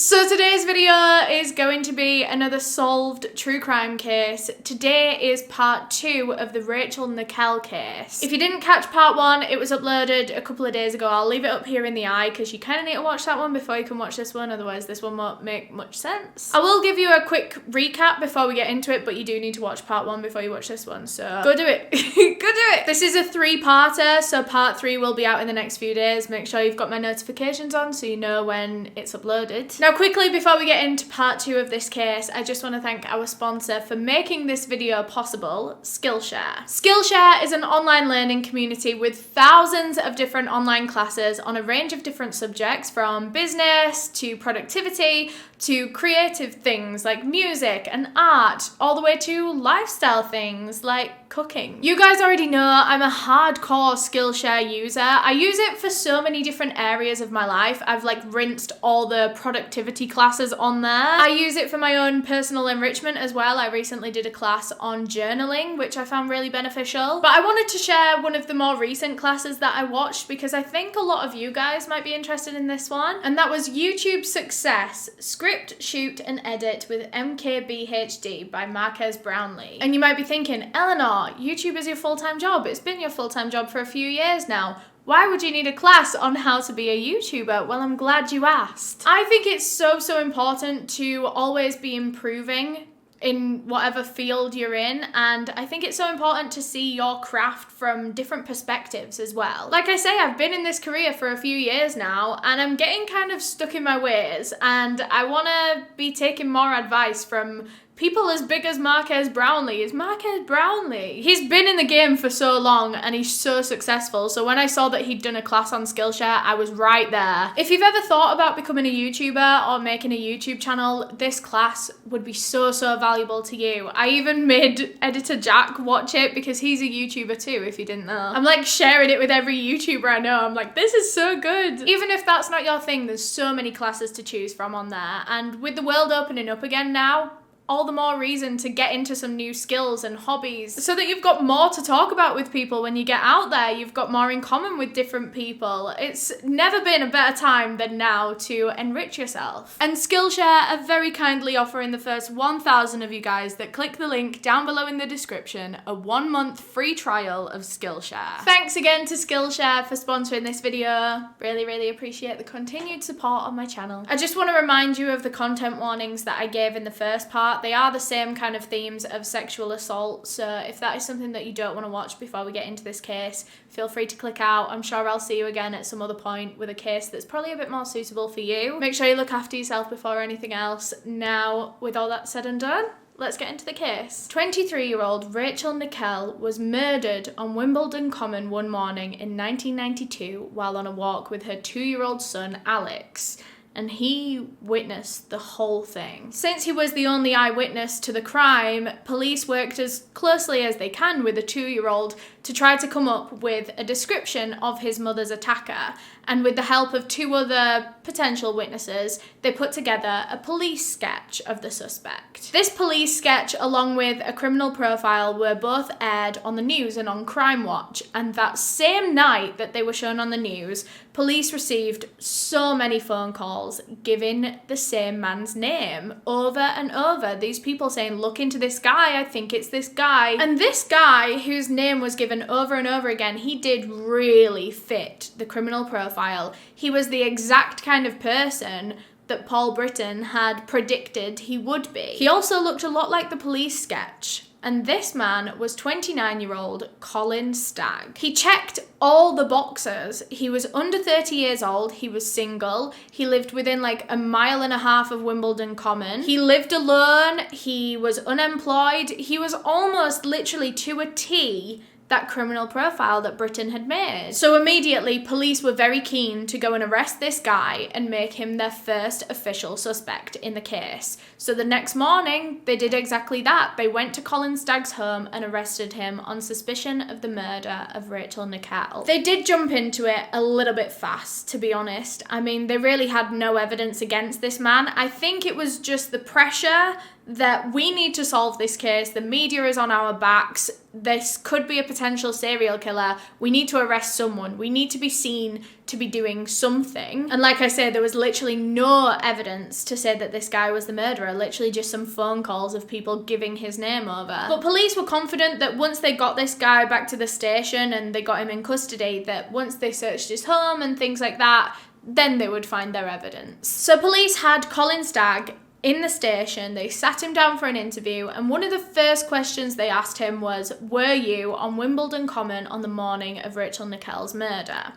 So today's video is going to be another solved true crime case. Today is part 2 of the Rachel Nickell case. If you didn't catch part 1, it was uploaded a couple of days ago. I'll leave it up here in the eye because you kind of need to watch that one before you can watch this one, otherwise this one won't make much sense. I will give you a quick recap before we get into it, but you do need to watch part 1 before you watch this one, so go do it. Go do it! This is a 3-parter, so part 3 will be out in the next few days. Make sure you've got my notifications on so you know when it's uploaded. Now quickly, before we get into part 2 of this case, I just want to thank our sponsor for making this video possible, Skillshare. Skillshare is an online learning community with thousands of different online classes on a range of different subjects, from business to productivity to creative things like music and art, all the way to lifestyle things like cooking. You guys already know I'm a hardcore Skillshare user. I use it for so many different areas of my life. I've rinsed all the productivity classes on there. I use it for my own personal enrichment as well. I recently did a class on journaling, which I found really beneficial. But I wanted to share one of the more recent classes that I watched because I think a lot of you guys might be interested in this one. And that was YouTube Success, Script, Shoot and Edit with MKBHD by Marques Brownlee. And you might be thinking, Eleanor, YouTube is your full-time job. It's been your full-time job for a few years now. Why would you need a class on how to be a YouTuber? Well, I'm glad you asked. I think it's so important to always be improving in whatever field you're in, and I think it's so important to see your craft from different perspectives as well. Like I say, I've been in this career for a few years now and I'm getting kind of stuck in my ways, and I want to be taking more advice from people as big as Marques Brownlee. Is Marques Brownlee? He's been in the game for so long and he's so successful, so when I saw that he'd done a class on Skillshare, I was right there. If you've ever thought about becoming a YouTuber or making a YouTube channel, this class would be so valuable to you. I even made editor Jack watch it because he's a YouTuber too, if you didn't know. I'm sharing it with every YouTuber I know. I'm like, this is so good. Even if that's not your thing, there's so many classes to choose from on there, and with the world opening up again now, all the more reason to get into some new skills and hobbies so that you've got more to talk about with people when you get out there. You've got more in common with different people. It's never been a better time than now to enrich yourself. And Skillshare are very kindly offering the first 1,000 of you guys that click the link down below in the description a 1-month free trial of Skillshare. Thanks again to Skillshare for sponsoring this video. Really appreciate the continued support on my channel. I just want to remind you of the content warnings that I gave in the first part. They are the same kind of themes of sexual assault, so if that is something that you don't want to watch before we get into this case, feel free to click out. I'm sure I'll see you again at some other point with a case that's probably a bit more suitable for you. Make sure you look after yourself before anything else. Now, with all that said and done, let's get into the case. 23-year-old Rachel Nickell was murdered on Wimbledon Common one morning in 1992 while on a walk with her 2-year-old son, Alex, and he witnessed the whole thing. Since he was the only eyewitness to the crime, police worked as closely as they can with the 2-year-old to try to come up with a description of his mother's attacker, and with the help of 2 other potential witnesses, they put together a police sketch of the suspect. This police sketch, along with a criminal profile, were both aired on the news and on Crime Watch, and that same night that they were shown on the news, police received so many phone calls giving the same man's name over and over. These people saying, look into this guy, I think it's this guy. And this guy, whose name was given over and over again, he did really fit the criminal profile. He was the exact kind of person that Paul Britton had predicted he would be. He also looked a lot like the police sketch. And this man was 29-year-old Colin Stagg. He checked all the boxes. He was under 30 years old. He was single. He lived within a mile and a half of Wimbledon Common. He lived alone. He was unemployed. He was almost literally to a T that criminal profile that Britton had made. So immediately, police were very keen to go and arrest this guy and make him their first official suspect in the case. So the next morning, they did exactly that. They went to Colin Stagg's home and arrested him on suspicion of the murder of Rachel Nickell. They did jump into it a little bit fast, to be honest. I mean, they really had no evidence against this man. I think it was just the pressure that we need to solve this case. The media is on our backs. This could be a potential serial killer. We need to arrest someone. We need to be seen to be doing something. And like I said, there was literally no evidence to say that this guy was the murderer, literally just some phone calls of people giving his name over. But police were confident that once they got this guy back to the station and they got him in custody, that once they searched his home and things like that, then they would find their evidence. So police had Colin Stagg in the station. They sat him down for an interview, and one of the first questions they asked him was, were you on Wimbledon Common on the morning of Rachel Nickell's murder?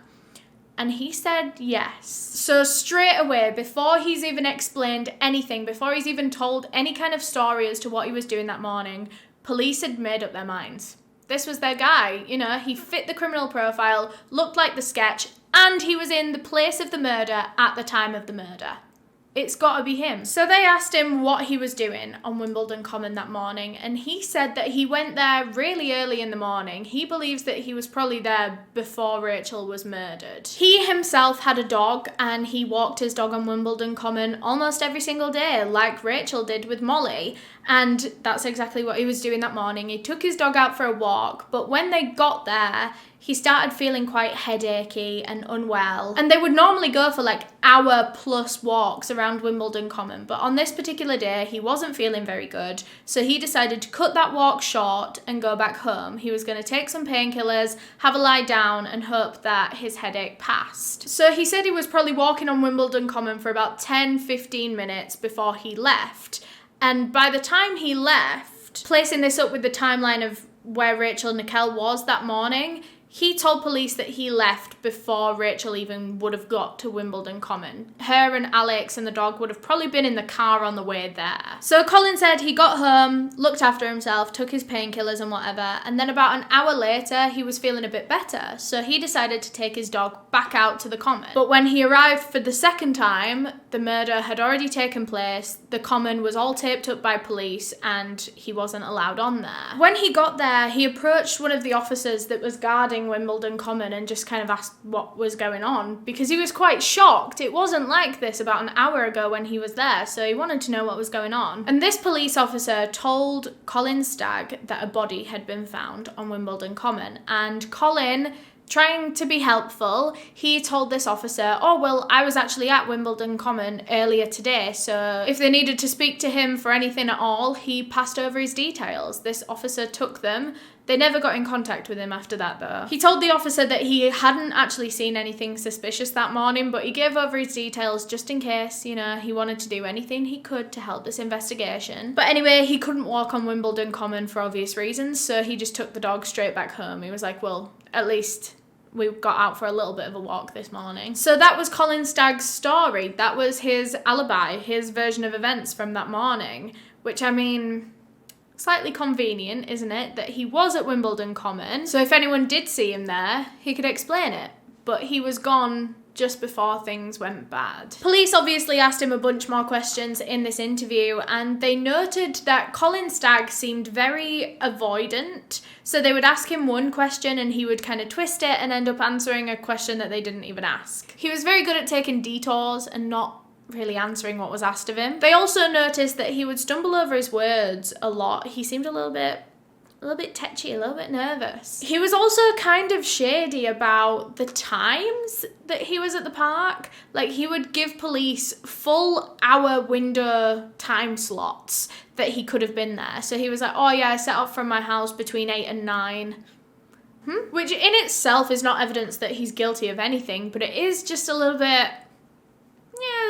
And he said yes. So straight away, before he's even explained anything, before he's even told any kind of story as to what he was doing that morning, police had made up their minds. This was their guy, you know, he fit the criminal profile, looked like the sketch, and he was in the place of the murder at the time of the murder. It's got to be him. So they asked him what he was doing on Wimbledon Common that morning, and he said that he went there really early in the morning. He believes that he was probably there before Rachel was murdered. He himself had a dog, and he walked his dog on Wimbledon Common almost every single day, like Rachel did with Molly. And that's exactly what he was doing that morning. He took his dog out for a walk, but when they got there, he started feeling quite headachy and unwell. And they would normally go for like hour-plus walks around Wimbledon Common, but on this particular day, he wasn't feeling very good, so he decided to cut that walk short and go back home. He was going to take some painkillers, have a lie down, and hope that his headache passed. So he said he was probably walking on Wimbledon Common for about 10-15 minutes before he left. And by the time he left, placing this up with the timeline of where Rachel Nickell was that morning, he told police that he left before Rachel even would have got to Wimbledon Common. Her and Alex and the dog would have probably been in the car on the way there. So Colin said he got home, looked after himself, took his painkillers and whatever, and then about an hour later he was feeling a bit better, so he decided to take his dog back out to the Common. But when he arrived for the second time, the murder had already taken place, the Common was all taped up by police, and he wasn't allowed on there. When he got there, he approached one of the officers that was guarding Wimbledon Common and just kind of asked what was going on, because he was quite shocked. It wasn't like this about an hour ago when he was there, so he wanted to know what was going on. And this police officer told Colin Stagg that a body had been found on Wimbledon Common, and Colin, trying to be helpful, he told this officer, oh, well, I was actually at Wimbledon Common earlier today, so if they needed to speak to him for anything at all, he passed over his details. This officer took them. They never got in contact with him after that, though. He told the officer that he hadn't actually seen anything suspicious that morning, but he gave over his details just in case, you know, he wanted to do anything he could to help this investigation. But anyway, he couldn't walk on Wimbledon Common for obvious reasons, so he just took the dog straight back home. He was like, well, at least we got out for a little bit of a walk this morning. So that was Colin Stagg's story. That was his alibi, his version of events from that morning, which, I mean, slightly convenient, isn't it, that he was at Wimbledon Common, so if anyone did see him there, he could explain it. But he was gone just before things went bad. Police obviously asked him a bunch more questions in this interview, and they noted that Colin Stagg seemed very avoidant. So they would ask him one question and he would kind of twist it and end up answering a question that they didn't even ask. He was very good at taking detours and not really answering what was asked of him. They also noticed that he would stumble over his words a lot. He seemed a little bit tetchy, a little bit nervous. He was also kind of shady about the times that he was at the park. Like, he would give police full hour window time slots that he could have been there. So he was like, oh yeah, I set off from my house between 8 and 9. Which in itself is not evidence that he's guilty of anything, but it is just a little bit, yeah,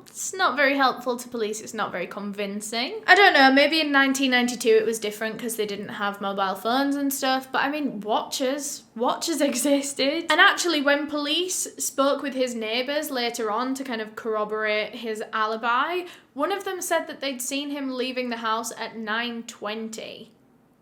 it's not very helpful to police. It's not very convincing. I don't know, maybe in 1992 it was different because they didn't have mobile phones and stuff, but I mean, watches existed. And actually, when police spoke with his neighbours later on to kind of corroborate his alibi, one of them said that they'd seen him leaving the house at 9:20,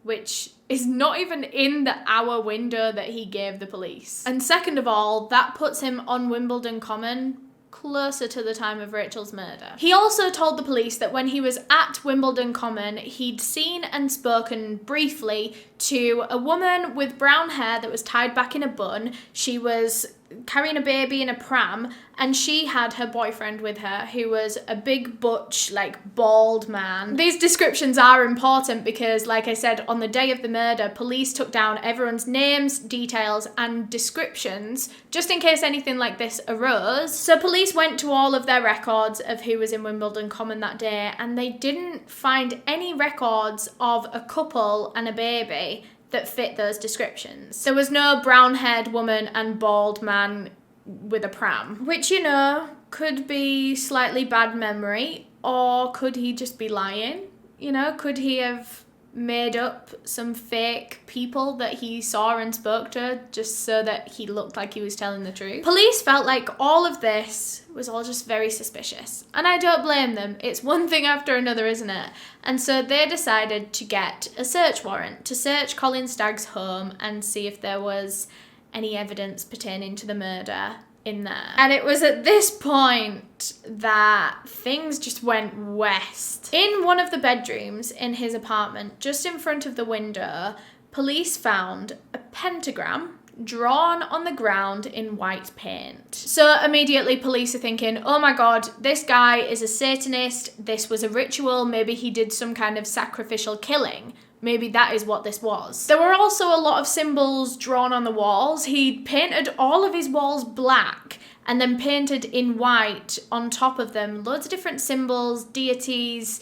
which is not even in the hour window that he gave the police. And second of all, that puts him on Wimbledon Common closer to the time of Rachel's murder. He also told the police that when he was at Wimbledon Common, he'd seen and spoken briefly to a woman with brown hair that was tied back in a bun. She was carrying a baby in a pram, and she had her boyfriend with her, who was a big butch, like, bald man. These descriptions are important because, like I said, on the day of the murder, police took down everyone's names, details, and descriptions, just in case anything like this arose. So police went to all of their records of who was in Wimbledon Common that day, and they didn't find any records of a couple and a baby that fit those descriptions. There was no brown-haired woman and bald man with a pram, which, you know, could be slightly bad memory, or could he just be lying? You know, could he have made up some fake people that he saw and spoke to just so that he looked like he was telling the truth? Police felt like all of this was all just very suspicious, and I don't blame them. It's one thing after another, isn't it? And so they decided to get a search warrant to search Colin Stagg's home and see if there was any evidence pertaining to the murder in there. And it was at this point that things just went west. In one of the bedrooms in his apartment, just in front of the window, police found a pentagram drawn on the ground in white paint. So immediately police are thinking, oh my god, this guy is a Satanist, this was a ritual, maybe he did some kind of sacrificial killing. Maybe that is what this was. There were also a lot of symbols drawn on the walls. He'd painted all of his walls black and then painted in white on top of them loads of different symbols, deities,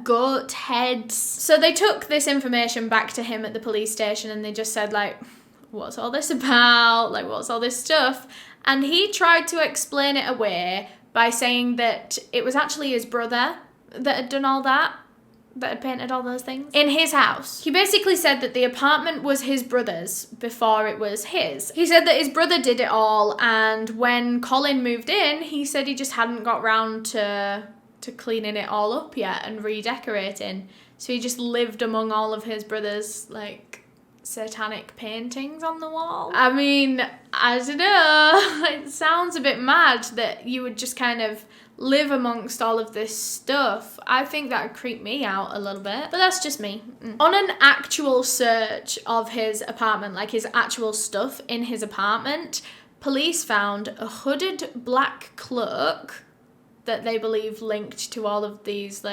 goat heads. So they took this information back to him at the police station and they just said, like, what's all this about? Like, what's all this stuff? And he tried to explain it away by saying that it was actually his brother that had done all that had painted all those things in his house. He basically said that the apartment was his brother's before it was his. He said that his brother did it all, and when Colin moved in, he said he just hadn't got round to cleaning it all up yet and redecorating. So he just lived among all of his brother's, like, satanic paintings on the wall. I mean, I don't know. It sounds a bit mad that you would just kind of live amongst all of this stuff. I think that would creep me out a little bit, but that's just me. On an actual search of his apartment, like his actual stuff in his apartment, police found a hooded black cloak that they believe linked to all of these,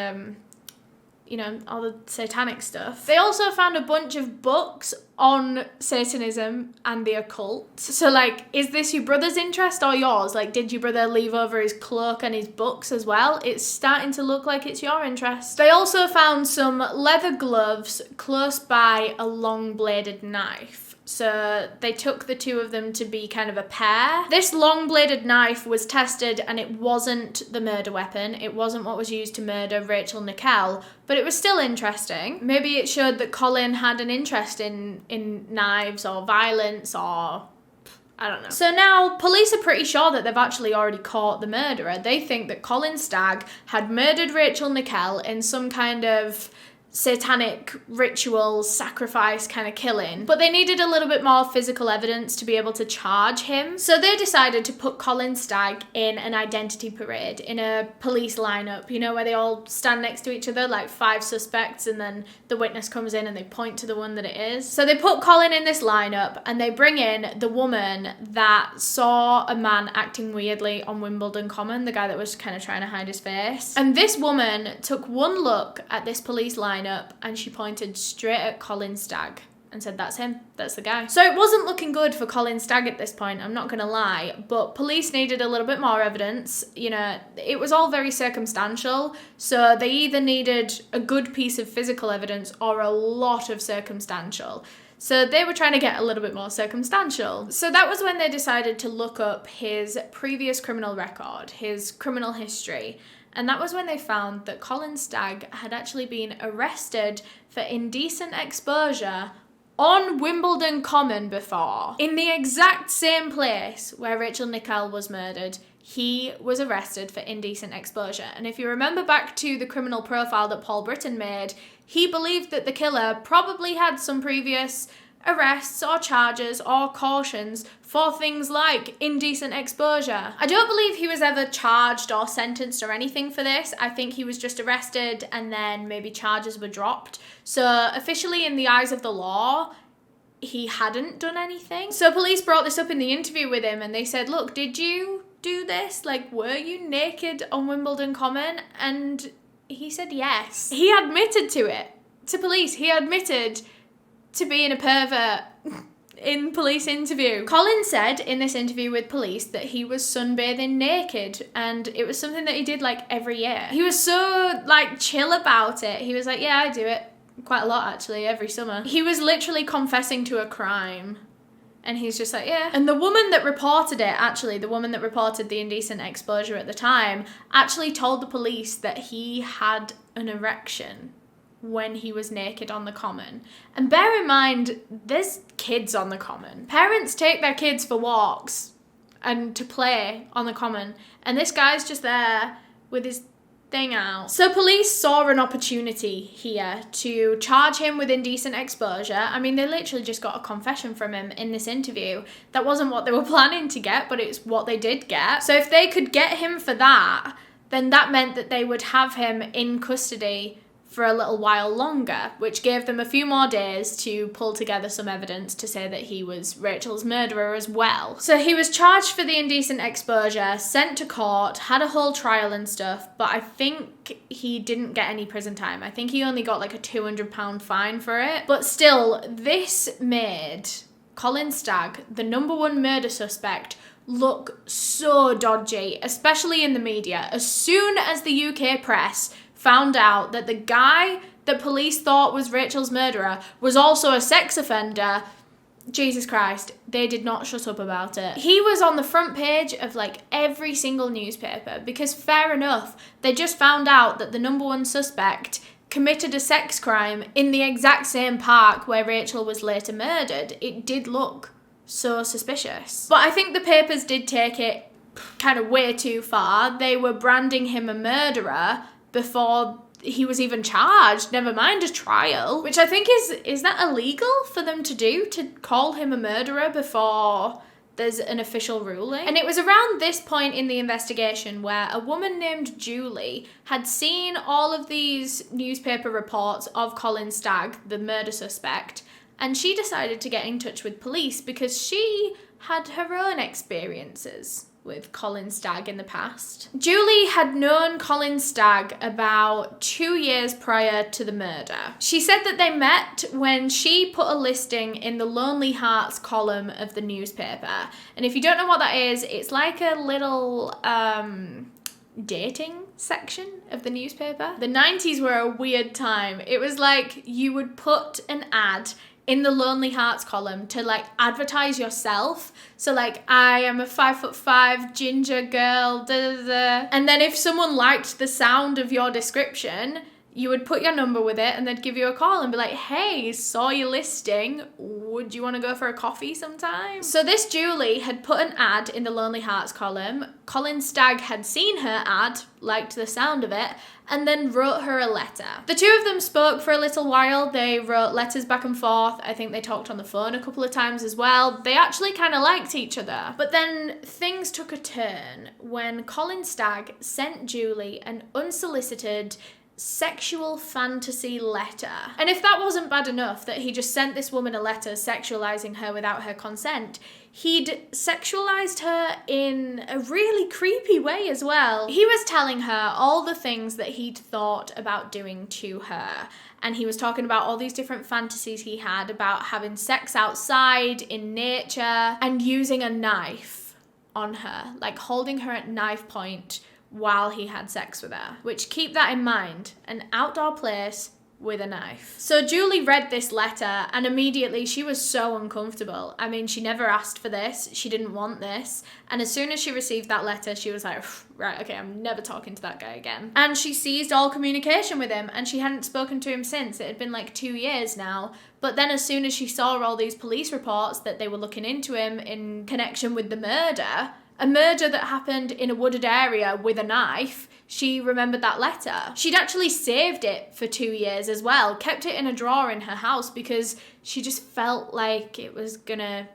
you know, all the satanic stuff. They also found a bunch of books on Satanism and the occult. So, like, is this your brother's interest or yours? Like, did your brother leave over his cloak and his books as well? It's starting to look like it's your interest. They also found some leather gloves close by a long-bladed knife. So they took the two of them to be kind of a pair. This long-bladed knife was tested and it wasn't the murder weapon. It wasn't what was used to murder Rachel Nickell, but it was still interesting. Maybe it showed that Colin had an interest in knives or violence, or I don't know. So now police are pretty sure that they've actually already caught the murderer. They think that Colin Stagg had murdered Rachel Nickell in some kind of satanic ritual sacrifice kind of killing, but they needed a little bit more physical evidence to be able to charge him. So they decided to put Colin Stagg in an identity parade in a police lineup, you know, where they all stand next to each other, like 5 suspects, and then the witness comes in and they point to the one that it is. So they put Colin in this lineup and they bring in the woman that saw a man acting weirdly on Wimbledon Common, the guy that was kind of trying to hide his face. And this woman took one look at this police lineup and she pointed straight at Colin Stagg and said, that's him, that's the guy. So it wasn't looking good for Colin Stagg at this point, I'm not gonna lie, but police needed a little bit more evidence. You know, it was all very circumstantial, so they either needed a good piece of physical evidence or a lot of circumstantial. So they were trying to get a little bit more circumstantial. So that was when they decided to look up his previous criminal record, his criminal history. And that was when they found that Colin Stagg had actually been arrested for indecent exposure on Wimbledon Common before. In the exact same place where Rachel Nickell was murdered, he was arrested for indecent exposure. And if you remember back to the criminal profile that Paul Britton made, he believed that the killer probably had some previous arrests or charges or cautions for things like indecent exposure. I don't believe he was ever charged or sentenced or anything for this. I think he was just arrested and then maybe charges were dropped. So officially in the eyes of the law, he hadn't done anything. So police brought this up in the interview with him and they said, look, did you do this? Like, were you naked on Wimbledon Common? And he said yes. He admitted to it. To police, he admitted to being a pervert in police interview. Colin said in this interview with police that he was sunbathing naked and it was something that he did like every year. He was so like chill about it. He was like, yeah, I do it quite a lot actually, every summer. He was literally confessing to a crime. And he's just like, yeah. And the woman that reported it, actually, the woman that reported the indecent exposure at the time, actually told the police that he had an erection when he was naked on the common. And bear in mind, there's kids on the common. Parents take their kids for walks and to play on the common. And this guy's just there with his thing out. So police saw an opportunity here to charge him with indecent exposure. I mean, they literally just got a confession from him in this interview. That wasn't what they were planning to get, but it's what they did get. So if they could get him for that, then that meant that they would have him in custody for a little while longer, which gave them a few more days to pull together some evidence to say that he was Rachel's murderer as well. So he was charged for the indecent exposure, sent to court, had a whole trial and stuff, but I think he didn't get any prison time. I think he only got like a £200 fine for it. But still, this made Colin Stagg, the #1 murder suspect, look so dodgy, especially in the media. As soon as the UK press found out that the guy that police thought was Rachel's murderer was also a sex offender, Jesus Christ, they did not shut up about it. He was on the front page of like every single newspaper because fair enough, they just found out that the #1 suspect committed a sex crime in the exact same park where Rachel was later murdered. It did look so suspicious. But I think the papers did take it kind of way too far. They were branding him a murderer before he was even charged, never mind a trial, which I think is that illegal for them to do, to call him a murderer before there's an official ruling? And it was around this point in the investigation where a woman named Julie had seen all of these newspaper reports of Colin Stagg, the murder suspect, and she decided to get in touch with police because she had her own experiences with Colin Stagg in the past. Julie had known Colin Stagg about 2 years prior to the murder. She said that they met when she put a listing in the Lonely Hearts column of the newspaper. And if you don't know what that is, it's like a little dating section of the newspaper. The 90s were a weird time. It was like you would put an ad in the Lonely Hearts column to like advertise yourself. So like, I am a 5'5" ginger girl, da, da, da. And then if someone liked the sound of your description, you would put your number with it and they'd give you a call and be like, hey, saw your listing, would you want to go for a coffee sometime? So this Julie had put an ad in the Lonely Hearts column. Colin Stagg had seen her ad, liked the sound of it, and then wrote her a letter. The two of them spoke for a little while. They wrote letters back and forth. I think they talked on the phone a couple of times as well. They actually kind of liked each other. But then things took a turn when Colin Stagg sent Julie an unsolicited sexual fantasy letter. And if that wasn't bad enough that he just sent this woman a letter sexualizing her without her consent, he'd sexualized her in a really creepy way as well. He was telling her all the things that he'd thought about doing to her. And he was talking about all these different fantasies he had about having sex outside, in nature, and using a knife on her, like holding her at knife point while he had sex with her. Which, keep that in mind, an outdoor place with a knife. So Julie read this letter and immediately she was so uncomfortable. I mean, she never asked for this. She didn't want this. And as soon as she received that letter, she was like, right, okay, I'm never talking to that guy again. And she seized all communication with him and she hadn't spoken to him since. It had been like 2 years now. But then as soon as she saw all these police reports that they were looking into him in connection with the murder, a murder that happened in a wooded area with a knife, she remembered that letter. She'd actually saved it for 2 years as well, kept it in a drawer in her house because she just felt like it was gonna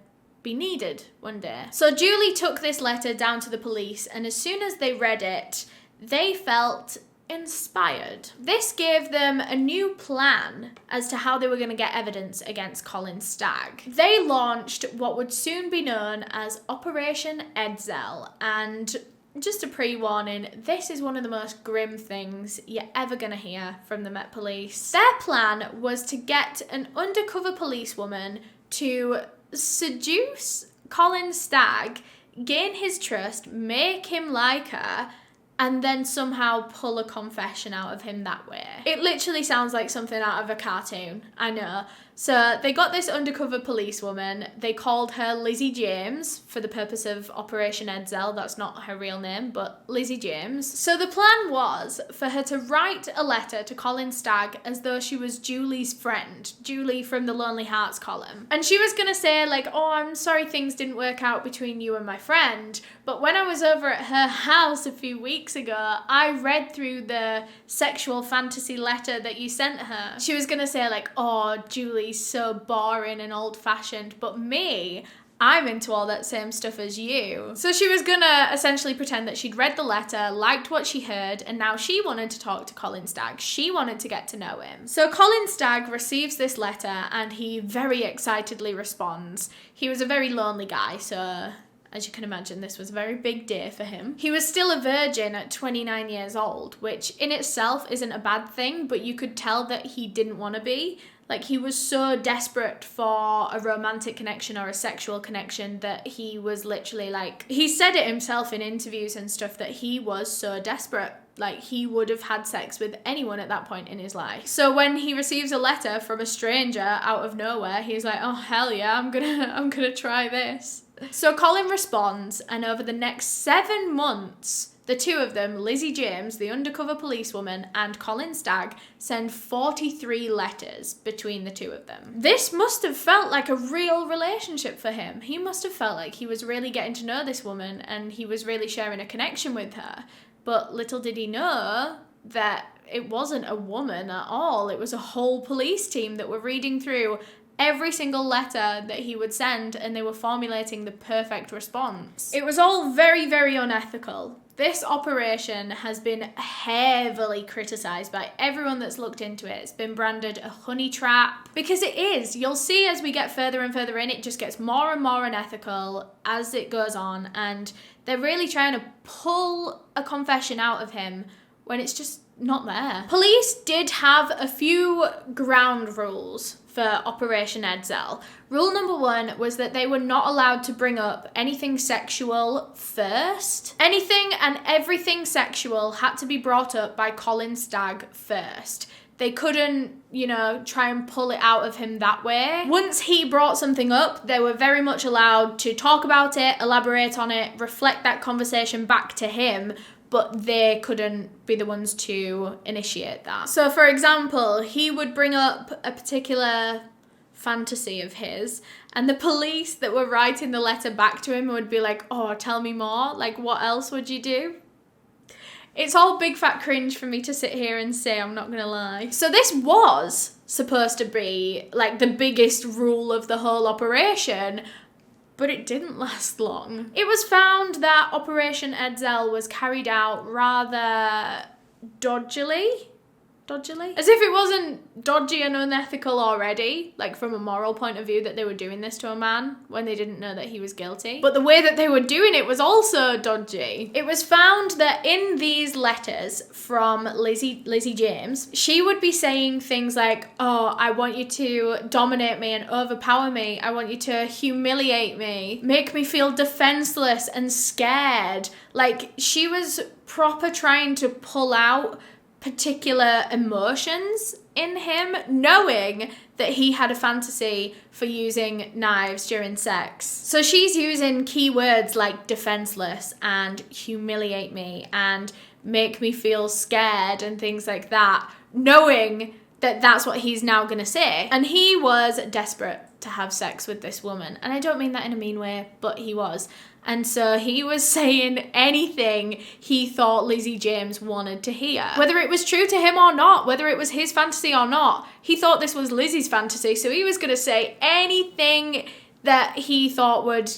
be needed one day. So Julie took this letter down to the police and as soon as they read it, they felt inspired. This gave them a new plan as to how they were going to get evidence against Colin Stagg. They launched what would soon be known as Operation Edzell, and just a pre-warning, this is one of the most grim things you're ever going to hear from the Met Police. Their plan was to get an undercover policewoman to seduce Colin Stagg, gain his trust, make him like her, and then somehow pull a confession out of him that way. It literally sounds like something out of a cartoon, I know. So they got this undercover policewoman. They called her Lizzie James for the purpose of Operation Edzell. That's not her real name, but Lizzie James. So the plan was for her to write a letter to Colin Stagg as though she was Julie's friend, Julie from the Lonely Hearts column. And she was gonna say like, oh, I'm sorry things didn't work out between you and my friend, but when I was over at her house a few weeks ago, I read through the sexual fantasy letter that you sent her. She was gonna say like, oh, Julie's so boring and old-fashioned, but me, I'm into all that same stuff as you. So she was gonna essentially pretend that she'd read the letter, liked what she heard, and now she wanted to talk to Colin Stagg. She wanted to get to know him. So Colin Stagg receives this letter and he very excitedly responds. He was a very lonely guy, so as you can imagine, this was a very big day for him. He was still a virgin at 29 years old, which in itself isn't a bad thing, but you could tell that he didn't want to be. Like, he was so desperate for a romantic connection or a sexual connection that he was literally like, he said it himself in interviews and stuff that he was so desperate. Like, he would have had sex with anyone at that point in his life. So when he receives a letter from a stranger out of nowhere, he's like, oh, hell yeah, I'm gonna try this. So Colin responds, and over the next 7 months, the two of them, Lizzie James, the undercover policewoman, and Colin Stagg, send 43 letters between the two of them. This must have felt like a real relationship for him. He must have felt like he was really getting to know this woman and he was really sharing a connection with her. But little did he know that it wasn't a woman at all. It was a whole police team that were reading through every single letter that he would send, and they were formulating the perfect response. It was all very, very unethical. This operation has been heavily criticised by everyone that's looked into it. It's been branded a honey trap, because it is. You'll see as we get further and further in, it just gets more and more unethical as it goes on, and they're really trying to pull a confession out of him when it's just not there. Police did have a few ground rules for Operation Edzell. Rule number 1 was that they were not allowed to bring up anything sexual first. Anything and everything sexual had to be brought up by Colin Stagg first. They couldn't, try and pull it out of him that way. Once he brought something up, they were very much allowed to talk about it, elaborate on it, reflect that conversation back to him, but they couldn't be the ones to initiate that. So for example, he would bring up a particular fantasy of his, and the police that were writing the letter back to him would be like, oh, tell me more, like what else would you do? It's all big fat cringe for me to sit here and say, I'm not gonna lie. So this was supposed to be like the biggest rule of the whole operation, but it didn't last long. It was found that Operation Edzell was carried out rather dodgily. As if it wasn't dodgy and unethical already, like from a moral point of view that they were doing this to a man when they didn't know that he was guilty. But the way that they were doing it was also dodgy. It was found that in these letters from Lizzie James, she would be saying things like, oh, I want you to dominate me and overpower me. I want you to humiliate me, make me feel defenseless and scared. Like, she was proper trying to pull out particular emotions in him, knowing that he had a fantasy for using knives during sex. So she's using keywords like defenseless and humiliate me and make me feel scared and things like that, knowing that that's what he's now gonna say. And he was desperate to have sex with this woman. And I don't mean that in a mean way, but he was. And so he was saying anything he thought Lizzie James wanted to hear. Whether it was true to him or not, whether it was his fantasy or not, he thought this was Lizzie's fantasy, so he was going to say anything that he thought would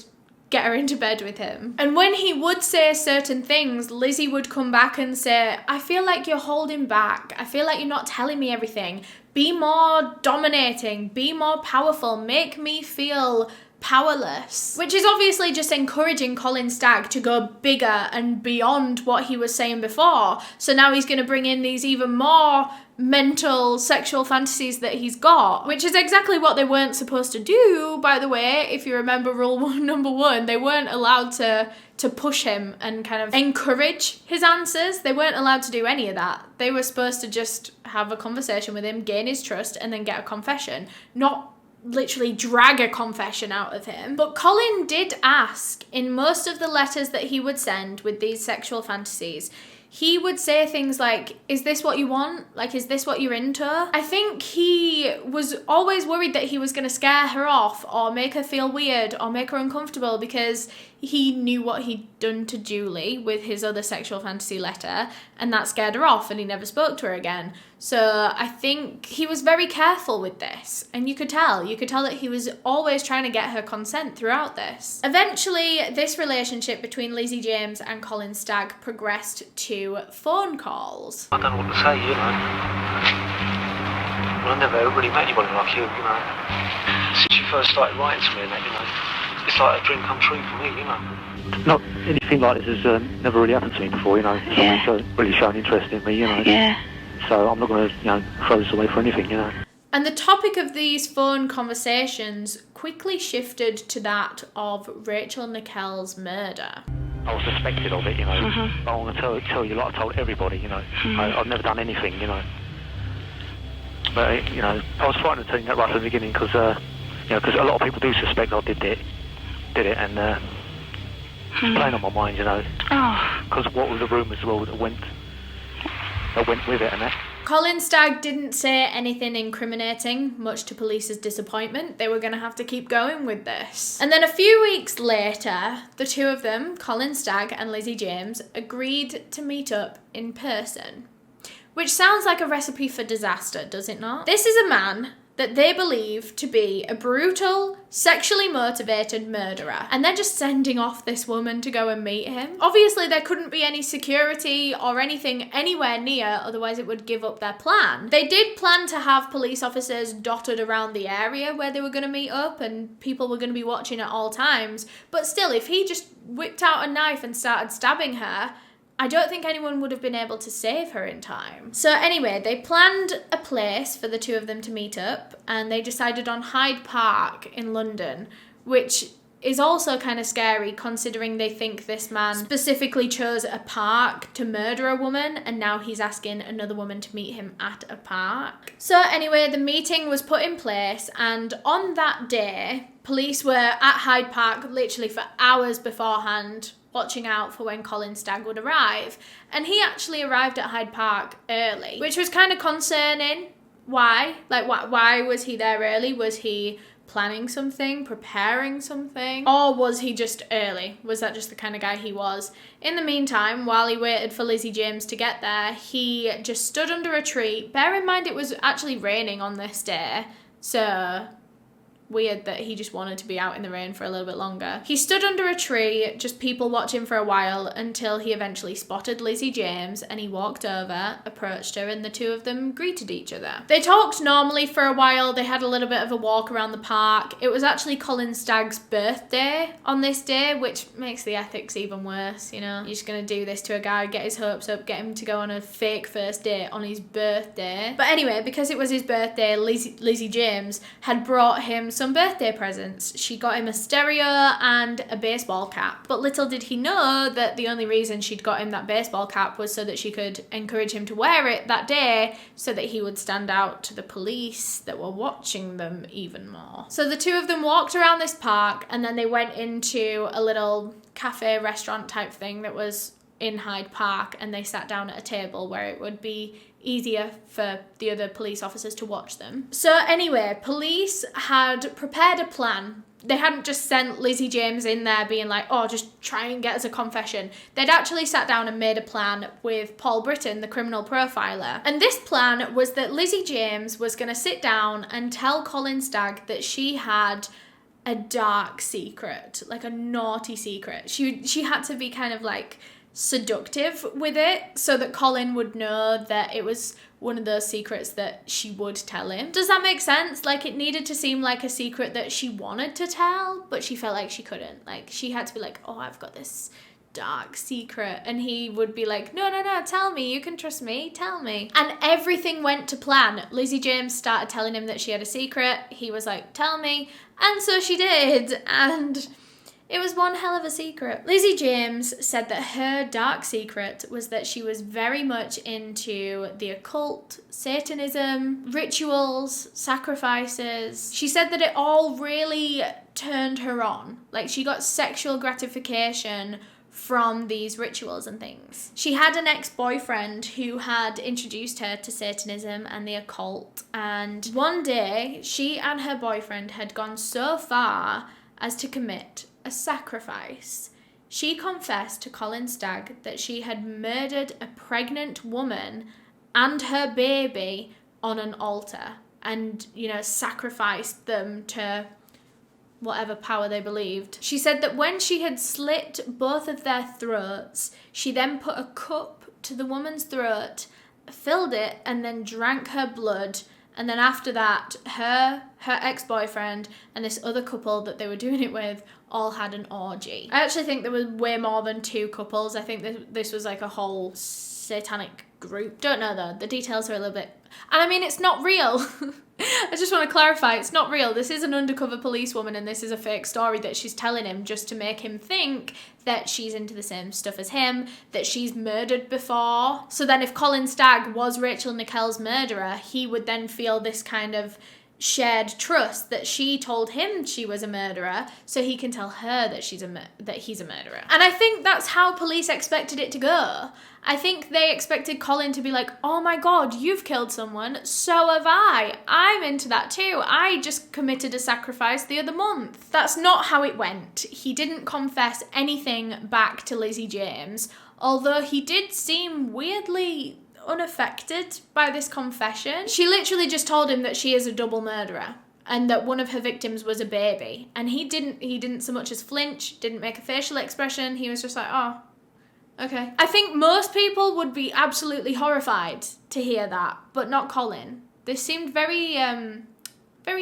get her into bed with him. And when he would say certain things, Lizzie would come back and say, I feel like you're holding back. I feel like you're not telling me everything. Be more dominating, be more powerful, make me feel powerless. Which is obviously just encouraging Colin Stagg to go bigger and beyond what he was saying before. So now he's going to bring in these even more mental sexual fantasies that he's got, which is exactly what they weren't supposed to do, by the way. If you remember number 1, they weren't allowed to push him and kind of encourage his answers. They weren't allowed to do any of that. They were supposed to just have a conversation with him, gain his trust, and then get a confession, not literally drag a confession out of him. But Colin did ask in most of the letters that he would send with these sexual fantasies, he would say things like, is this what you want? Like, is this what you're into? I think he was always worried that he was going to scare her off or make her feel weird or make her uncomfortable, because he knew what he'd done to Julie with his other sexual fantasy letter, and that scared her off and he never spoke to her again. So I think he was very careful with this, and you could tell that he was always trying to get her consent throughout this. Eventually, this relationship between Lizzie James and Colin Stagg progressed to phone calls. I don't know what to say, you know. Well, I never really met anybody like you, you know. Since you first started writing to me and that, you know, it's like a dream come true for me, you know. Not anything like this has never really happened to me before, you know. Yeah. Someone's really shown interest in me, you know. Yeah. So I'm not going to, you know, throw this away for anything, you know. And the topic of these phone conversations quickly shifted to that of Rachel Nickell's murder. I was suspected of it, you know. Mm-hmm. I want to tell you, like I told everybody, you know. Mm-hmm. I've never done anything, you know. But, you know, I was frightened of telling that right from the beginning because, you know, because a lot of people do suspect I did it, and it's playing on my mind, you know. Because what were the rumours as well that went with it and that. Colin Stagg didn't say anything incriminating, much to police's disappointment. They were going to have to keep going with this. And then a few weeks later, the two of them, Colin Stagg and Lizzie James, agreed to meet up in person. Which sounds like a recipe for disaster, does it not? This is a man that they believe to be a brutal, sexually motivated murderer, and they're just sending off this woman to go and meet him. Obviously, there couldn't be any security or anything anywhere near, otherwise it would give up their plan. They did plan to have police officers dotted around the area where they were going to meet up, and people were going to be watching at all times, but still, if he just whipped out a knife and started stabbing her, I don't think anyone would have been able to save her in time. So anyway, they planned a place for the two of them to meet up, and they decided on Hyde Park in London, which is also kind of scary considering they think this man specifically chose a park to murder a woman, and now he's asking another woman to meet him at a park. So anyway, the meeting was put in place, and on that day, police were at Hyde Park literally for hours beforehand, watching out for when Colin Stagg would arrive. And he actually arrived at Hyde Park early, which was kind of concerning. Why? Like, why was he there early? Was he planning something, preparing something? Or was he just early? Was that just the kind of guy he was? In the meantime, while he waited for Lizzie James to get there, he just stood under a tree. Bear in mind it was actually raining on this day, so weird that he just wanted to be out in the rain for a little bit longer. He stood under a tree, just people watching for a while, until he eventually spotted Lizzie James, and he walked over, approached her, and the two of them greeted each other. They talked normally for a while. They had a little bit of a walk around the park. It was actually Colin Stagg's birthday on this day, which makes the ethics even worse, you know? You're just gonna do this to a guy, get his hopes up, get him to go on a fake first date on his birthday. But anyway, because it was his birthday, Lizzie James had brought him some birthday presents. She got him a stereo and a baseball cap. But little did he know that the only reason she'd got him that baseball cap was so that she could encourage him to wear it that day so that he would stand out to the police that were watching them even more. So the two of them walked around this park, and then they went into a little cafe restaurant type thing that was in Hyde Park, and they sat down at a table where it would be easier for the other police officers to watch them. So anyway, police had prepared a plan. They hadn't just sent Lizzie James in there being like, oh, just try and get us a confession. They'd actually sat down and made a plan with Paul Britton, the criminal profiler. And this plan was that Lizzie James was going to sit down and tell Colin Stagg that she had a dark secret, like a naughty secret. She had to be kind of like seductive with it so that Colin would know that it was one of those secrets that she would tell him. Does that make sense? Like, it needed to seem like a secret that she wanted to tell, but she felt like she couldn't. Like, she had to be like, oh, I've got this dark secret, and he would be like, no, tell me, you can trust me, tell me. And everything went to plan. Lizzie James started telling him that she had a secret. He was like, tell me, and so she did, and it was one hell of a secret. Lizzie James said that her dark secret was that she was very much into the occult, Satanism, rituals, sacrifices. She said that it all really turned her on. Like, she got sexual gratification from these rituals and things. She had an ex-boyfriend who had introduced her to Satanism and the occult, and one day she and her boyfriend had gone so far as to commit a sacrifice. She confessed to Colin Stagg that she had murdered a pregnant woman and her baby on an altar and, sacrificed them to whatever power they believed. She said that when she had slit both of their throats, she then put a cup to the woman's throat, filled it, and then drank her blood. And then after that, her ex-boyfriend and this other couple that they were doing it with all had an orgy. I actually think there was way more than 2 couples. I think this was like a whole satanic group. Don't know though. The details are a little bit... And I mean, it's not real. I just want to clarify, it's not real. This is an undercover policewoman and this is a fake story that she's telling him just to make him think that she's into the same stuff as him, that she's murdered before. So then if Colin Stagg was Rachel Nickell's murderer, he would then feel this kind of shared trust that she told him she was a murderer, so he can tell her that he's a murderer. And I think that's how police expected it to go. I think they expected Colin to be like, oh my god, you've killed someone, so have I. I'm into that too. I just committed a sacrifice the other month. That's not how it went. He didn't confess anything back to Lizzie James, although he did seem weirdly unaffected by this confession. She literally just told him that she is a double murderer and that one of her victims was a baby, and he didn't so much as flinch, didn't make a facial expression. He was just like, oh, okay. I think most people would be absolutely horrified to hear that, but not Colin. This seemed very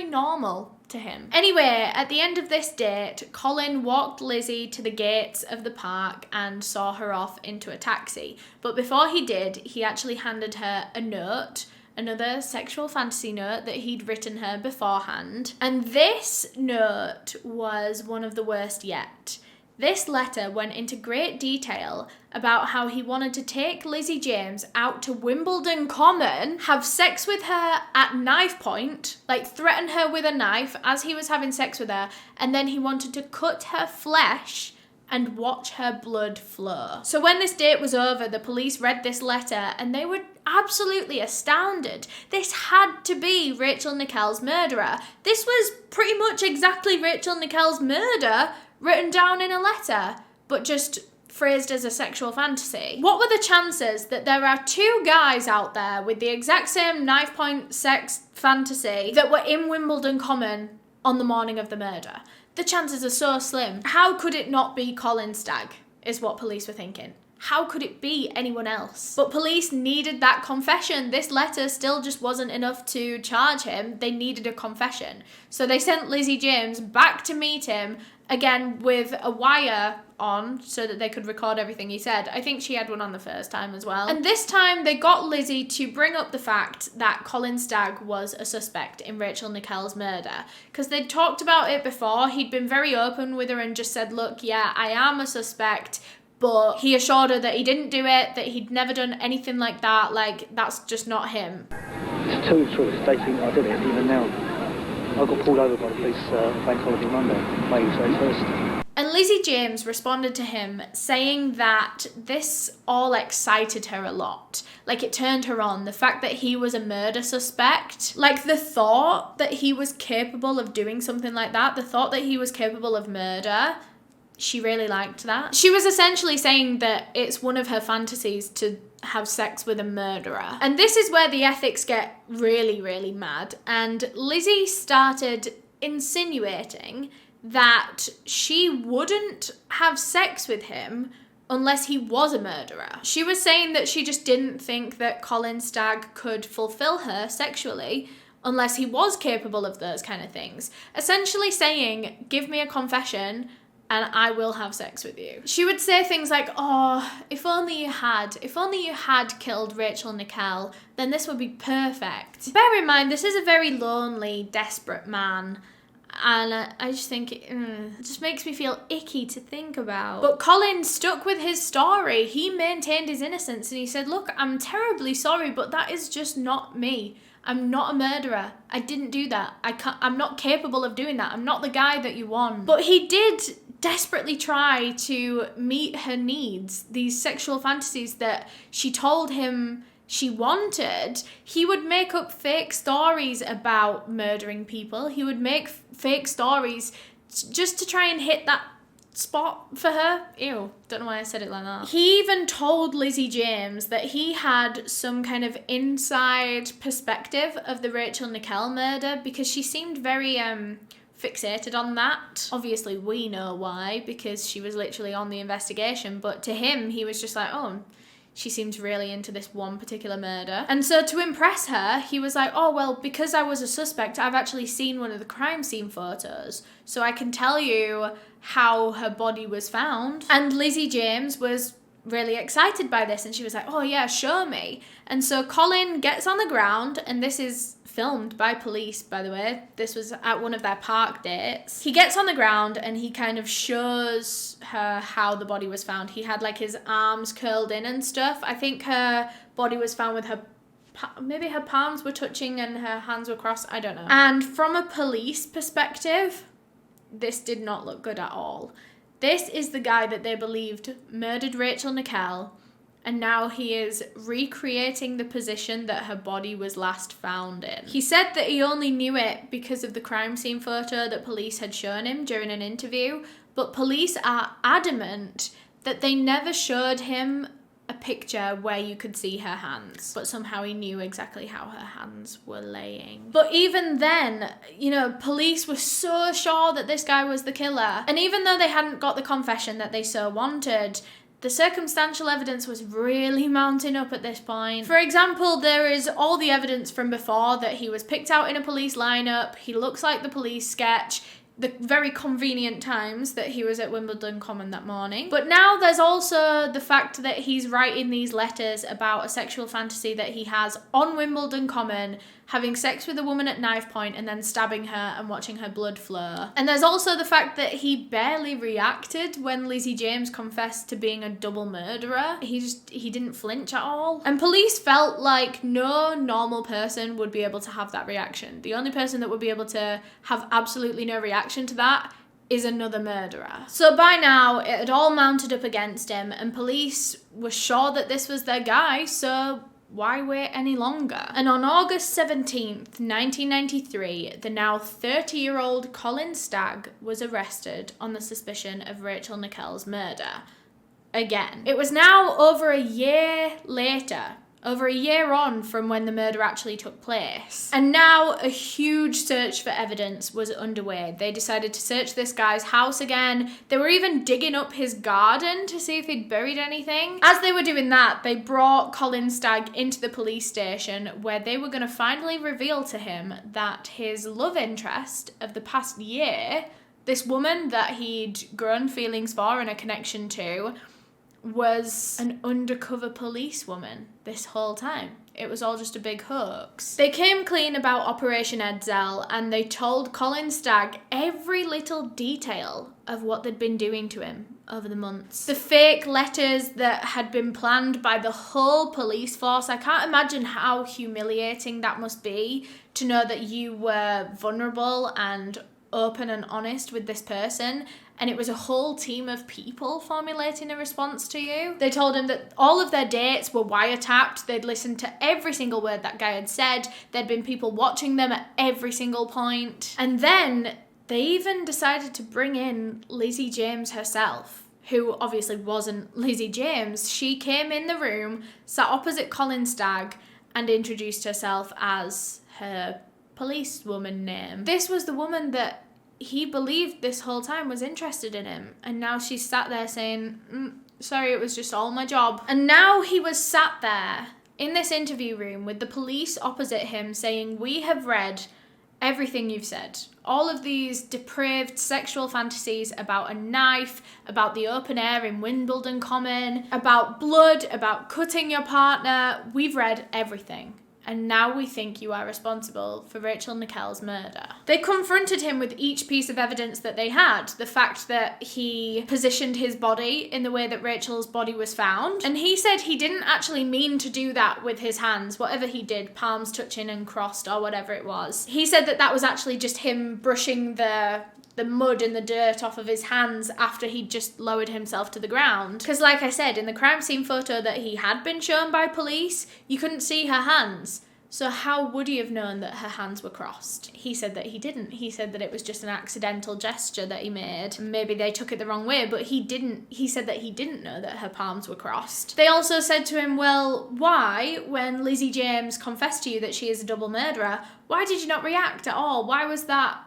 normal to him. Anyway, at the end of this date, Colin walked Lizzie to the gates of the park and saw her off into a taxi. But before he did, he actually handed her a note, another sexual fantasy note that he'd written her beforehand. And this note was one of the worst yet. This letter went into great detail about how he wanted to take Lizzie James out to Wimbledon Common, have sex with her at knife point, like threaten her with a knife as he was having sex with her, and then he wanted to cut her flesh and watch her blood flow. So when this date was over, the police read this letter and they were absolutely astounded. This had to be Rachel Nickell's murderer. This was pretty much exactly Rachel Nickell's murder written down in a letter, but just phrased as a sexual fantasy. What were the chances that there are 2 guys out there with the exact same knife point sex fantasy that were in Wimbledon Common on the morning of the murder? The chances are so slim. How could it not be Colin Stagg, is what police were thinking. How could it be anyone else? But police needed that confession. This letter still just wasn't enough to charge him. They needed a confession. So they sent Lizzie James back to meet him, again with a wire on so that they could record everything he said. I think she had one on the first time as well. And this time they got Lizzie to bring up the fact that Colin Stagg was a suspect in Rachel Nickell's murder. Because they'd talked about it before. He'd been very open with her and just said, look, yeah, I am a suspect. But he assured her that he didn't do it, that he'd never done anything like that. Like, that's just not him. It's 2 weeks through, they think I did it, even now. I got pulled over by the police bank holiday Monday, May 31st. And Lizzie James responded to him saying that this all excited her a lot. Like, it turned her on. The fact that he was a murder suspect. Like, the thought that he was capable of doing something like that, the thought that he was capable of murder, she really liked that. She was essentially saying that it's one of her fantasies to have sex with a murderer. And this is where the ethics get really, really mad. And Lizzie started insinuating that she wouldn't have sex with him unless he was a murderer. She was saying that she just didn't think that Colin Stagg could fulfill her sexually unless he was capable of those kind of things. Essentially saying, give me a confession and I will have sex with you. She would say things like, oh, if only you had killed Rachel Nickell, then this would be perfect. Bear in mind, this is a very lonely, desperate man. And I just think it just makes me feel icky to think about. But Colin stuck with his story. He maintained his innocence and he said, look, I'm terribly sorry, but that is just not me. I'm not a murderer. I didn't do that. I'm not capable of doing that. I'm not the guy that you want. But he did desperately try to meet her needs, these sexual fantasies that she told him she wanted. He would make up fake stories about murdering people. He would make fake stories just to try and hit that spot for her. Ew, don't know why I said it like that. He even told Lizzie James that he had some kind of inside perspective of the Rachel Nickell murder because she seemed very fixated on that. Obviously we know why, because she was literally on the investigation, but to him he was just like, oh, she seems really into this one particular murder. And so to impress her, he was like, oh, well, because I was a suspect, I've actually seen one of the crime scene photos, so I can tell you how her body was found. And Lizzie James was really excited by this, and she was like, oh yeah, show me. And so Colin gets on the ground, and this is filmed by police, by the way. This was at one of their park dates. He gets on the ground and he kind of shows her how the body was found. He had like his arms curled in and stuff. I think her body was found with her, maybe her palms were touching and her hands were crossed, I don't know. And from a police perspective, this did not look good at all. This is the guy that they believed murdered Rachel Nickell, and now he is recreating the position that her body was last found in. He said that he only knew it because of the crime scene photo that police had shown him during an interview, but police are adamant that they never showed him a picture where you could see her hands, but somehow he knew exactly how her hands were laying. But even then, you know, police were so sure that this guy was the killer, and even though they hadn't got the confession that they so wanted, the circumstantial evidence was really mounting up at this point. For example, there is all the evidence from before that he was picked out in a police lineup, he looks like the police sketch, the very convenient times that he was at Wimbledon Common that morning. But now there's also the fact that he's writing these letters about a sexual fantasy that he has on Wimbledon Common, having sex with a woman at knife point and then stabbing her and watching her blood flow. And there's also the fact that he barely reacted when Lizzie James confessed to being a double murderer. He didn't flinch at all. And police felt like no normal person would be able to have that reaction. The only person that would be able to have absolutely no reaction to that is another murderer. So by now, it had all mounted up against him, and police were sure that this was their guy, so why wait any longer? And on August 17th, 1993, the now 30-year-old Colin Stagg was arrested on the suspicion of Rachel Nickell's murder. Again. It was now over a year later, over a year on from when the murder actually took place. And now a huge search for evidence was underway. They decided to search this guy's house again. They were even digging up his garden to see if he'd buried anything. As they were doing that, they brought Colin Stagg into the police station, where they were going to finally reveal to him that his love interest of the past year, this woman that he'd grown feelings for and a connection to, was an undercover policewoman this whole time. It was all just a big hoax. They came clean about Operation Edzell, and they told Colin Stagg every little detail of what they'd been doing to him over the months. The fake letters that had been planned by the whole police force. I can't imagine how humiliating that must be, to know that you were vulnerable and open and honest with this person, and it was a whole team of people formulating a response to you. They told him that all of their dates were wiretapped. They'd listened to every single word that guy had said. There'd been people watching them at every single point. And then they even decided to bring in Lizzie James herself, who obviously wasn't Lizzie James. She came in the room, sat opposite Colin Stagg, and introduced herself as her policewoman name. This was the woman that he believed this whole time was interested in him. And now she's sat there saying, sorry, it was just all my job. And now he was sat there in this interview room with the police opposite him saying, we have read everything you've said. All of these depraved sexual fantasies about a knife, about the open air in Wimbledon Common, about blood, about cutting your partner. We've read everything. And now we think you are responsible for Rachel Nickell's murder. They confronted him with each piece of evidence that they had. The fact that he positioned his body in the way that Rachel's body was found. And he said he didn't actually mean to do that with his hands, whatever he did, palms touching and crossed or whatever it was. He said that that was actually just him brushing the mud and the dirt off of his hands after he'd just lowered himself to the ground. Because like I said, in the crime scene photo that he had been shown by police, you couldn't see her hands. So how would he have known that her hands were crossed? He said that he didn't. He said that it was just an accidental gesture that he made. Maybe they took it the wrong way, but he didn't. He said that he didn't know that her palms were crossed. They also said to him, well, why, when Lizzie James confessed to you that she is a double murderer, why did you not react at all? Why was that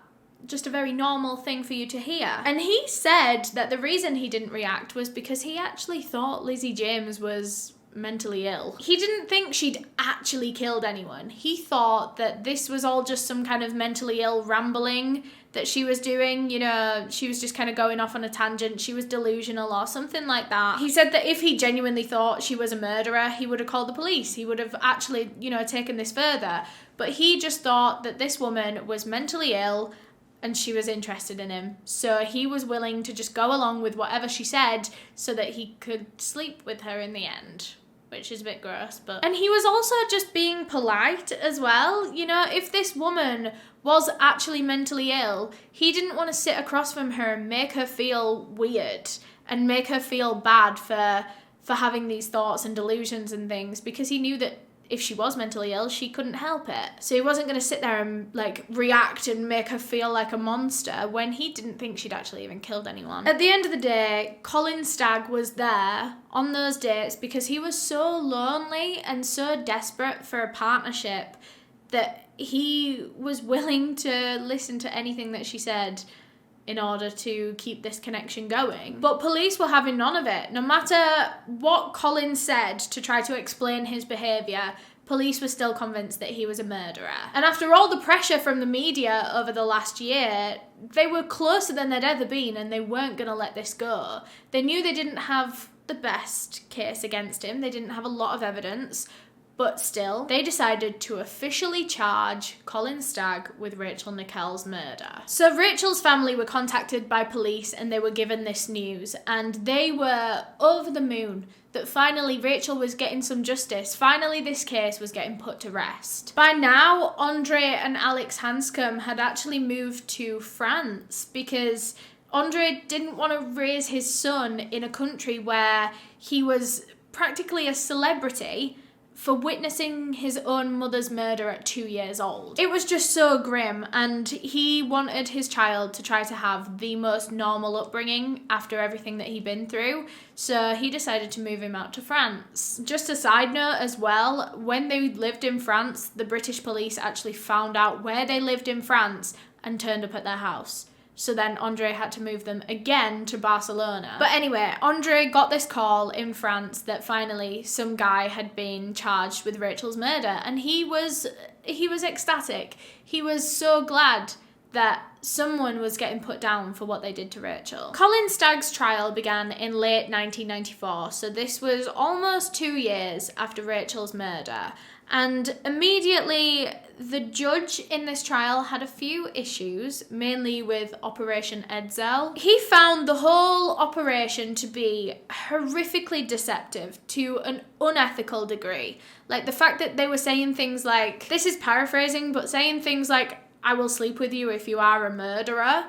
just a very normal thing for you to hear? And he said that the reason he didn't react was because he actually thought Lizzie James was mentally ill. He didn't think she'd actually killed anyone. He thought that this was all just some kind of mentally ill rambling that she was doing. You know, she was just kind of going off on a tangent. She was delusional or something like that. He said that if he genuinely thought she was a murderer, he would have called the police. He would have actually, taken this further. But he just thought that this woman was mentally ill and she was interested in him. So he was willing to just go along with whatever she said so that he could sleep with her in the end, which is a bit gross, but... And he was also just being polite as well. If this woman was actually mentally ill, he didn't want to sit across from her and make her feel weird and make her feel bad for having these thoughts and delusions and things, because he knew that if she was mentally ill, she couldn't help it. So he wasn't going to sit there and react and make her feel like a monster when he didn't think she'd actually even killed anyone. At the end of the day, Colin Stagg was there on those dates because he was so lonely and so desperate for a partnership that he was willing to listen to anything that she said in order to keep this connection going. But police were having none of it. No matter what Colin said to try to explain his behaviour, police were still convinced that he was a murderer. And after all the pressure from the media over the last year, they were closer than they'd ever been, and they weren't going to let this go. They knew they didn't have the best case against him. They didn't have a lot of evidence. But still, they decided to officially charge Colin Stagg with Rachel Nickell's murder. So Rachel's family were contacted by police and they were given this news, and they were over the moon that finally Rachel was getting some justice. Finally this case was getting put to rest. By now, Andre and Alex Hanscom had actually moved to France because Andre didn't want to raise his son in a country where he was practically a celebrity for witnessing his own mother's murder at 2 years old. It was just so grim, and he wanted his child to try to have the most normal upbringing after everything that he'd been through, so he decided to move him out to France. Just a side note as well, when they lived in France, the British police actually found out where they lived in France and turned up at their house. So then Andre had to move them again to Barcelona. But anyway, Andre got this call in France that finally some guy had been charged with Rachel's murder, and he was ecstatic. He was so glad that someone was getting put down for what they did to Rachel. Colin Stagg's trial began in late 1994, so this was almost 2 years after Rachel's murder. And immediately, the judge in this trial had a few issues, mainly with Operation Edzell. He found the whole operation to be horrifically deceptive to an unethical degree. Like the fact that they were saying things like, this is paraphrasing, but saying things like, I will sleep with you if you are a murderer.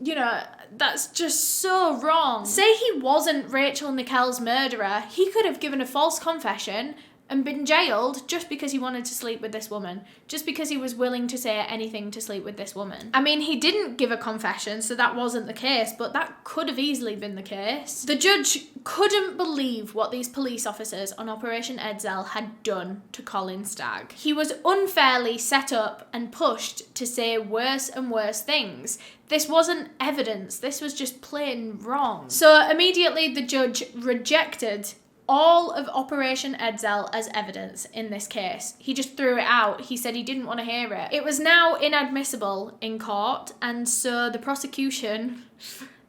That's just so wrong. Say he wasn't Rachel Nickell's murderer, he could have given a false confession, and been jailed just because he wanted to sleep with this woman, just because he was willing to say anything to sleep with this woman. I mean, he didn't give a confession, so that wasn't the case, but that could have easily been the case. The judge couldn't believe what these police officers on Operation Edzell had done to Colin Stagg. He was unfairly set up and pushed to say worse and worse things. This wasn't evidence, this was just plain wrong. So immediately the judge rejected all of Operation Edzell as evidence in this case. He just threw it out. He said he didn't want to hear it. It was now inadmissible in court, and so the prosecution,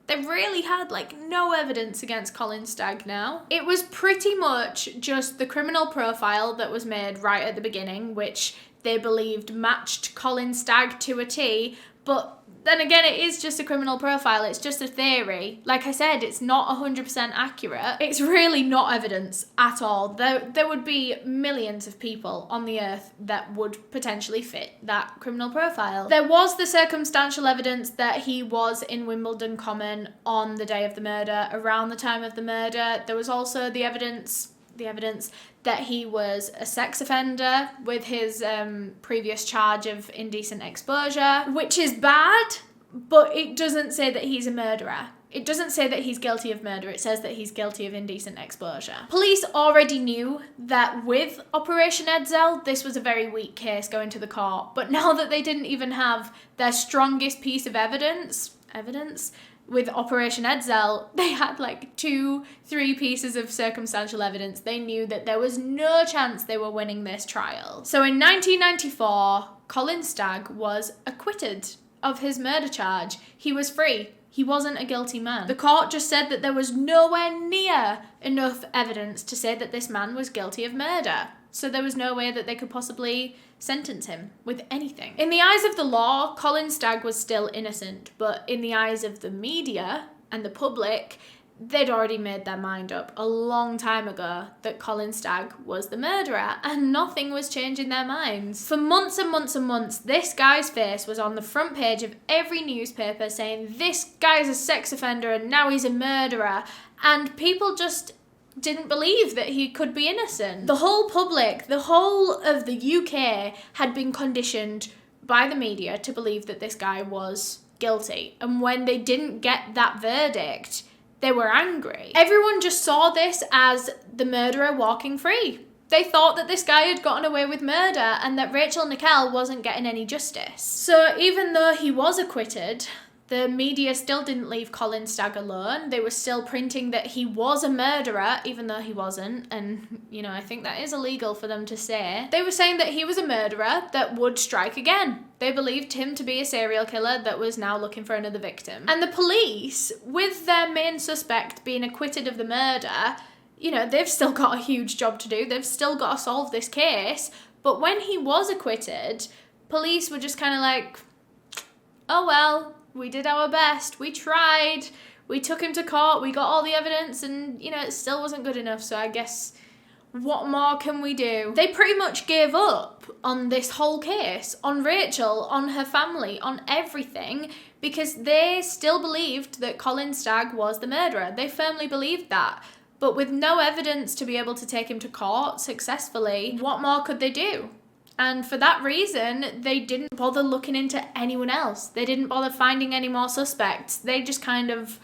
they really had no evidence against Colin Stagg now. It was pretty much just the criminal profile that was made right at the beginning, which they believed matched Colin Stagg to a T, but then again, it is just a criminal profile. It's just a theory. Like I said, it's not 100% accurate. It's really not evidence at all. There would be millions of people on the earth that would potentially fit that criminal profile. There was the circumstantial evidence that he was in Wimbledon Common on the day of the murder, around the time of the murder. There was also the evidence that he was a sex offender with his previous charge of indecent exposure, which is bad, but it doesn't say that he's a murderer. It doesn't say that he's guilty of murder, it says that he's guilty of indecent exposure. Police already knew that with Operation Edzell, this was a very weak case going to the court, but now that they didn't even have their strongest piece of evidence, with Operation Edzell, they had 2-3 pieces of circumstantial evidence. They knew that there was no chance they were winning this trial. So in 1994, Colin Stagg was acquitted of his murder charge. He was free. He wasn't a guilty man. The court just said that there was nowhere near enough evidence to say that this man was guilty of murder. So there was no way that they could possibly sentence him with anything. In the eyes of the law, Colin Stagg was still innocent, but in the eyes of the media and the public, they'd already made their mind up a long time ago that Colin Stagg was the murderer, and nothing was changing their minds. For months and months and months, this guy's face was on the front page of every newspaper saying, this guy's a sex offender and now he's a murderer, and people just didn't believe that he could be innocent. The whole public, the whole of the UK had been conditioned by the media to believe that this guy was guilty. And when they didn't get that verdict, they were angry. Everyone just saw this as the murderer walking free. They thought that this guy had gotten away with murder and that Rachel Nickell wasn't getting any justice. So even though he was acquitted, the media still didn't leave Colin Stagg alone. They were still printing that he was a murderer, even though he wasn't. And, I think that is illegal for them to say. They were saying that he was a murderer that would strike again. They believed him to be a serial killer that was now looking for another victim. And the police, with their main suspect being acquitted of the murder, they've still got a huge job to do. They've still got to solve this case. But when he was acquitted, police were just kind of like, oh well, we did our best, we tried, we took him to court, we got all the evidence, and, it still wasn't good enough, so I guess, what more can we do? They pretty much gave up on this whole case, on Rachel, on her family, on everything, because they still believed that Colin Stagg was the murderer. They firmly believed that. But with no evidence to be able to take him to court successfully, what more could they do? And for that reason, they didn't bother looking into anyone else. They didn't bother finding any more suspects. They just kind of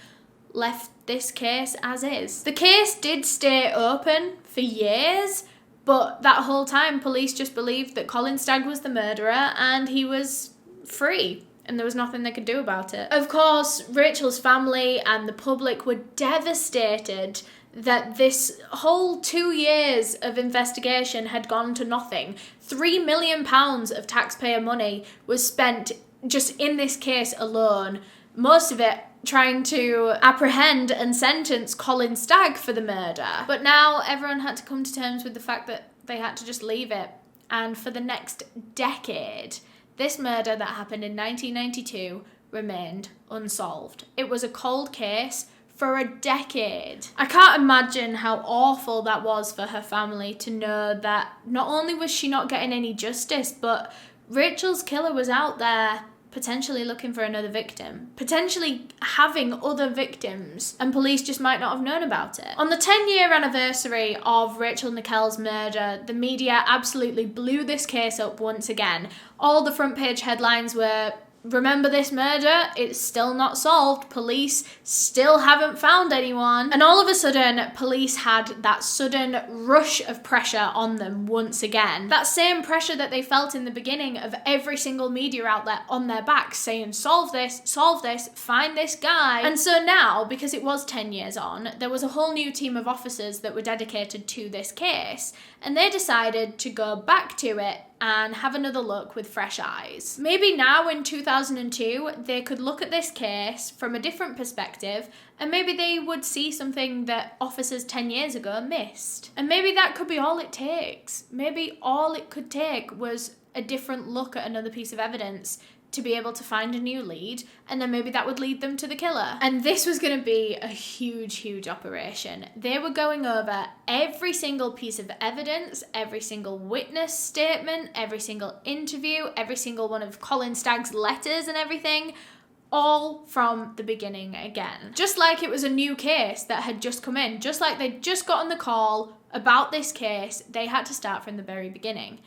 left this case as is. The case did stay open for years, but that whole time, police just believed that Colin Stagg was the murderer and he was free, and there was nothing they could do about it. Of course, Rachel's family and the public were devastated that this whole 2 years of investigation had gone to nothing. £3 million of taxpayer money was spent just in this case alone, most of it trying to apprehend and sentence Colin Stagg for the murder. But now everyone had to come to terms with the fact that they had to just leave it. And for the next decade, this murder that happened in 1992 remained unsolved. It was a cold case for a decade. I can't imagine how awful that was for her family to know that not only was she not getting any justice, but Rachel's killer was out there potentially looking for another victim, potentially having other victims, and police just might not have known about it. On the 10-year anniversary of Rachel Nickell's murder, the media absolutely blew this case up once again. All the front page headlines were, "Remember this murder? It's still not solved. Police still haven't found anyone." And all of a sudden, police had that sudden rush of pressure on them once again. That same pressure that they felt in the beginning of every single media outlet on their backs saying, solve this, find this guy. And so now, because it was 10 years on, there was a whole new team of officers that were dedicated to this case. And they decided to go back to it and have another look with fresh eyes. Maybe now in 2002, they could look at this case from a different perspective, and maybe they would see something that officers 10 years ago missed. And maybe that could be all it takes. Maybe all it could take was a different look at another piece of evidence to be able to find a new lead, and then maybe that would lead them to the killer. And this was going to be a huge operation. They were going over every single piece of evidence, every single witness statement, every single interview, every single one of Colin Stagg's letters and everything, all from the beginning again. Just like it was a new case that had just come in, just like they'd just gotten the call about this case, they had to start from the very beginning.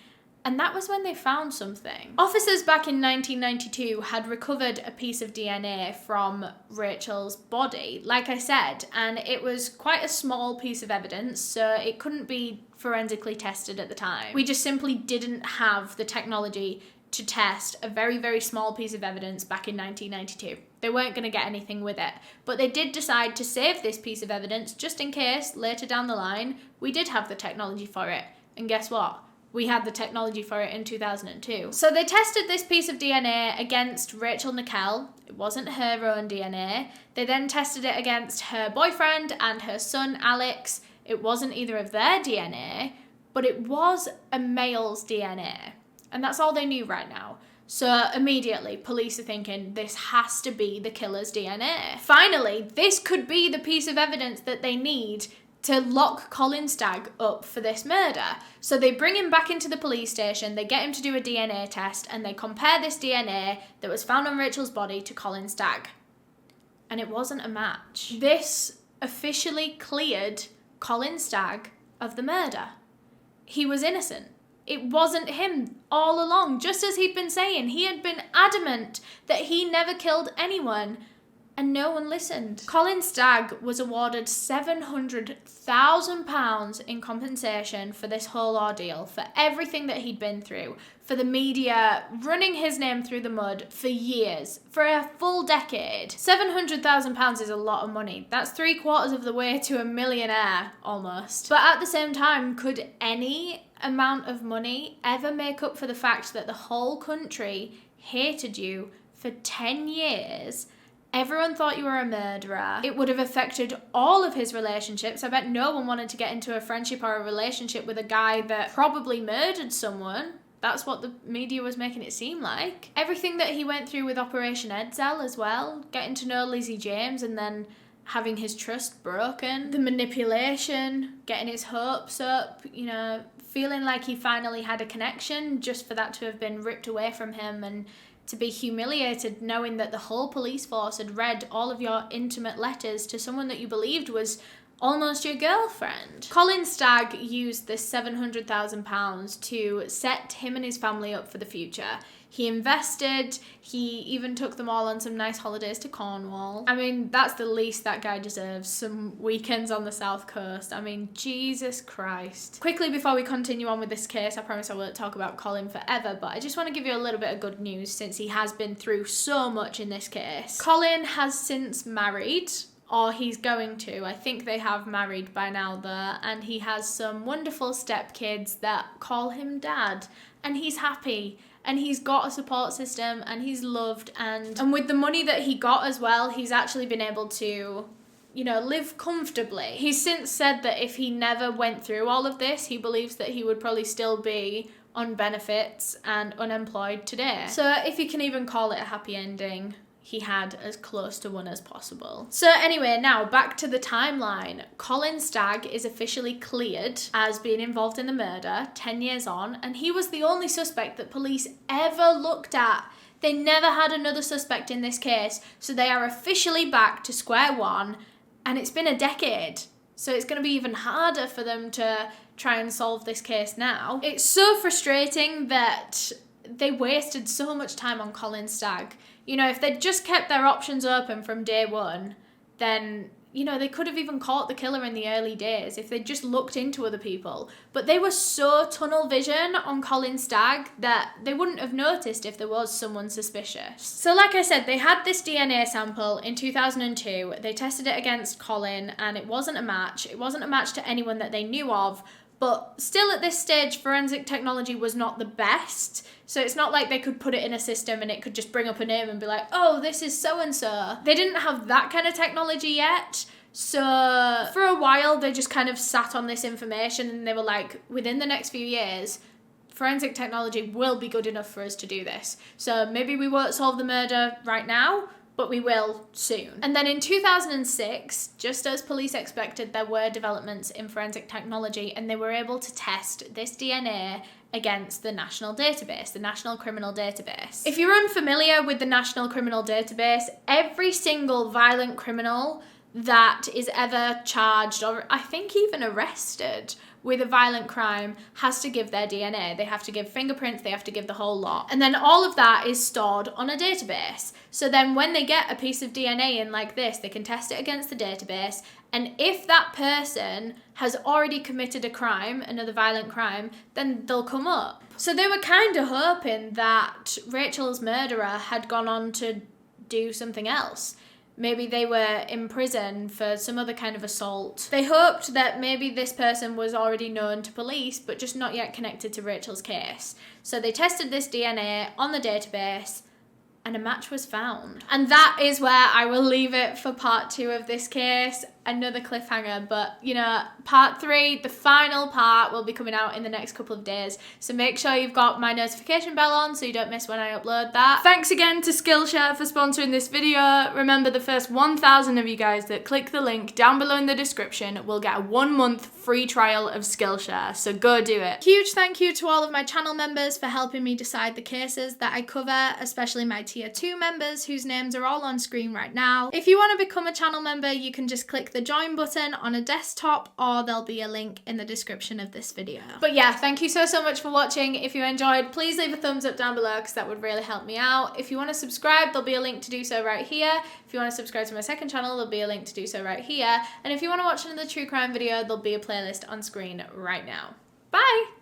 And that was when they found something. Officers back in 1992 had recovered a piece of DNA from Rachel's body, like I said, and it was quite a small piece of evidence, so it couldn't be forensically tested at the time. We just simply didn't have the technology to test a very small piece of evidence back in 1992. They weren't going to get anything with it, but they did decide to save this piece of evidence just in case later down the line we did have the technology for it. And guess what? We had the technology for it in 2002. So they tested this piece of DNA against Rachel Nickell. It wasn't her own DNA. They then tested it against her boyfriend and her son, Alex. It wasn't either of their DNA, but it was a male's DNA. And that's all they knew right now. So immediately, police are thinking, this has to be the killer's DNA. Finally, this could be the piece of evidence that they need to lock Colin Stagg up for this murder. So they bring him back into the police station, they get him to do a DNA test, and they compare this DNA that was found on Rachel's body to Colin Stagg. And it wasn't a match. This officially cleared Colin Stagg of the murder. He was innocent. It wasn't him all along, just as he'd been saying. He had been adamant that he never killed anyone. And no one listened. Colin Stagg was awarded £700,000 in compensation for this whole ordeal, for everything that he'd been through, for the media running his name through the mud for years, for a full decade. £700,000 is a lot of money. That's 3/4 of the way to a millionaire, almost. But at the same time, could any amount of money ever make up for the fact that the whole country hated you for 10 years? Everyone thought you were a murderer. It would have affected all of his relationships. I bet no one wanted to get into a friendship or a relationship with a guy that probably murdered someone. That's what the media was making it seem like. Everything that he went through with Operation Edzell as well, getting to know Lizzie James and then having his trust broken, the manipulation, getting his hopes up, feeling like he finally had a connection just for that to have been ripped away from him, and to be humiliated knowing that the whole police force had read all of your intimate letters to someone that you believed was almost your girlfriend. Colin Stagg used this £700,000 to set him and his family up for the future. He invested, he even took them all on some nice holidays to Cornwall. I mean, that's the least that guy deserves, some weekends on the south coast. I mean, Jesus Christ. Quickly before we continue on with this case, I promise I won't talk about Colin forever, but I just want to give you a little bit of good news since he has been through so much in this case. Colin has since married, or he's going to. I think they have married by now though, and he has some wonderful stepkids that call him dad, and he's happy. And he's got a support system and he's loved, and with the money that he got as well, he's actually been able to, live comfortably. He's since said that if he never went through all of this, he believes that he would probably still be on benefits and unemployed today. So if you can even call it a happy ending, he had as close to one as possible. So anyway, now back to the timeline. Colin Stagg is officially cleared as being involved in the murder 10 years on, and he was the only suspect that police ever looked at. They never had another suspect in this case, so they are officially back to square one, and it's been a decade. So it's going to be even harder for them to try and solve this case now. It's so frustrating that they wasted so much time on Colin Stagg. You know, if they'd just kept their options open from day one, then, you know, they could have even caught the killer in the early days if they'd just looked into other people. But they were so tunnel vision on Colin Stagg that they wouldn't have noticed if there was someone suspicious. So like I said, they had this DNA sample in 2002. They tested it against Colin and it wasn't a match. It wasn't a match to anyone that they knew of. But still at this stage, forensic technology was not the best. So it's not like they could put it in a system and it could just bring up a name and be like, oh, this is so-and-so. They didn't have that kind of technology yet. So for a while, they just kind of sat on this information and they were like, within the next few years, forensic technology will be good enough for us to do this. So maybe we won't solve the murder right now, but we will soon. And then in 2006, just as police expected, there were developments in forensic technology and they were able to test this DNA against the national database, the National Criminal Database. If you're unfamiliar with the National Criminal Database, every single violent criminal that is ever charged or I think even arrested with a violent crime has to give their DNA. They have to give fingerprints, they have to give the whole lot. And then all of that is stored on a database. So then when they get a piece of DNA in like this, they can test it against the database. And if that person has already committed a crime, another violent crime, then they'll come up. So they were kind of hoping that Rachel's murderer had gone on to do something else. Maybe they were in prison for some other kind of assault. They hoped that maybe this person was already known to police, but just not yet connected to Rachel's case. So they tested this DNA on the database, and a match was found. And that is where I will leave it for part 2 of this case. Another cliffhanger, but you know, part 3, the final part, will be coming out in the next couple of days. So make sure you've got my notification bell on so you don't miss when I upload that. Thanks again to Skillshare for sponsoring this video. Remember, the first 1,000 of you guys that click the link down below in the description will get a 1-month free trial of Skillshare, so go do it. Huge thank you to all of my channel members for helping me decide the cases that I cover, especially my tier 2 members whose names are all on screen right now. If you want to become a channel member, you can just click the join button on a desktop, or there'll be a link in the description of this video. But yeah, thank you so much for watching. If you enjoyed, please leave a thumbs up down below because that would really help me out. If you want to subscribe, there'll be a link to do so right here. If you want to subscribe to my second channel, there'll be a link to do so right here. And if you want to watch another true crime video, there'll be a playlist on screen right now. Bye!